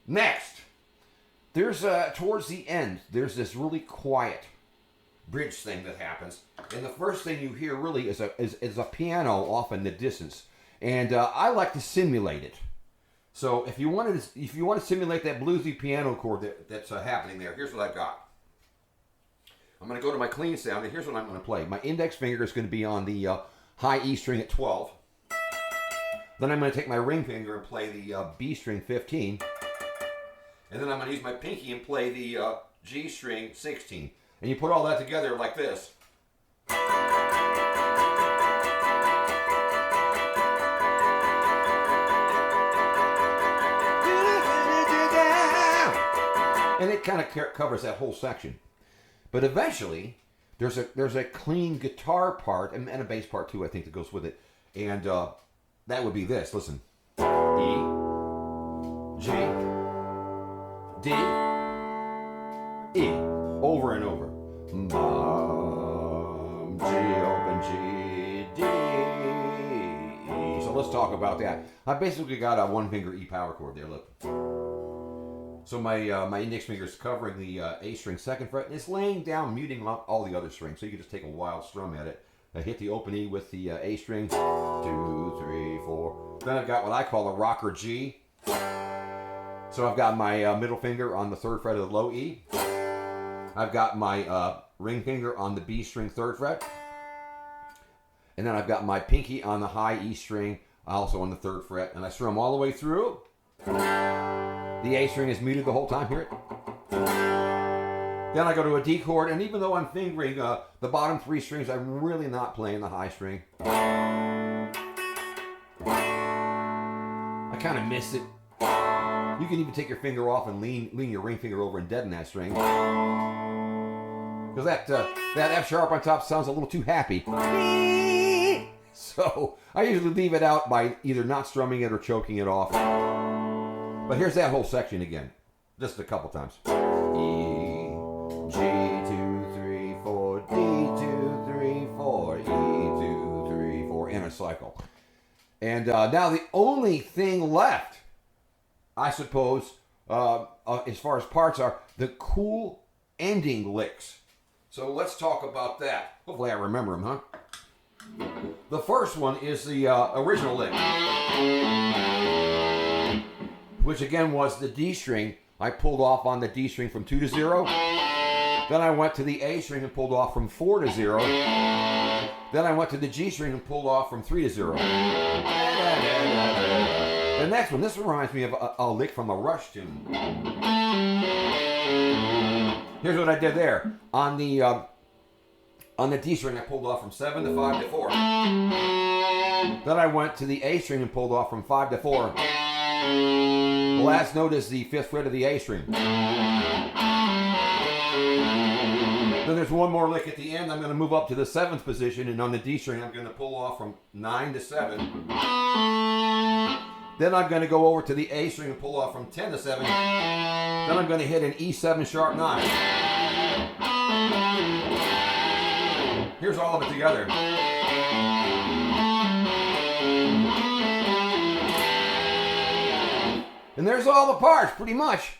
Next, there's towards the end, there's this really quiet bridge thing that happens, and the first thing you hear really is a piano off in the distance, and I like to simulate it. So if you want to simulate that bluesy piano chord that's happening there, here's what I've got. I'm going to go to my clean sound, and here's what I'm going to play. My index finger is going to be on the high E string at 12. Then I'm going to take my ring finger and play the B string 15. And then I'm going to use my pinky and play the G string 16. And you put all that together like this. And it kind of covers that whole section. But eventually, there's a clean guitar part and a bass part too, I think, that goes with it. And that would be this. Listen. E, G, D, E. Over and over. Mom, G, open, G, D, E. So let's talk about that. I basically got a one finger E power chord there, look. So my index finger is covering the A string second fret, and it's laying down, muting all the other strings. So you can just take a wild strum at it. I hit the open E with the A string, 2, 3, 4. Then I've got what I call a rocker G. So I've got my middle finger on the third fret of the low E. I've got my ring finger on the B string third fret. And then I've got my pinky on the high E string, also on the third fret. And I strum all the way through. The A string is muted the whole time, hear it? Then I go to a D chord, and even though I'm fingering the bottom three strings, I'm really not playing the high string. I kind of miss it. You can even take your finger off and lean your ring finger over and deaden that string. Because that F sharp on top sounds a little too happy. So I usually leave it out by either not strumming it or choking it off. But here's that whole section again, just a couple times. E, G, 2, 3, 4, D, 2, 3, 4, E, 2, 3, 4, in a cycle. And now the only thing left, I suppose, as far as parts are, the cool ending licks. So let's talk about that. Hopefully I remember them, huh? The first one is the original lick, which again was the D string. I pulled off on the D string from 2 to 0. Then I went to the A string and pulled off from 4 to 0. Then I went to the G string and pulled off from 3 to 0. The next one, this one reminds me of a lick from a Rush tune. Here's what I did there. On the D string, I pulled off from 7 to 5 to 4. Then I went to the A string and pulled off from 5 to 4. The last note is the 5th fret of the A string. Then there's one more lick at the end. I'm going to move up to the 7th position, and on the D string, I'm going to pull off from 9 to 7. Then I'm going to go over to the A string and pull off from 10 to 7. Then I'm going to hit an E7 sharp 9. Here's all of it together. And there's all the parts, pretty much.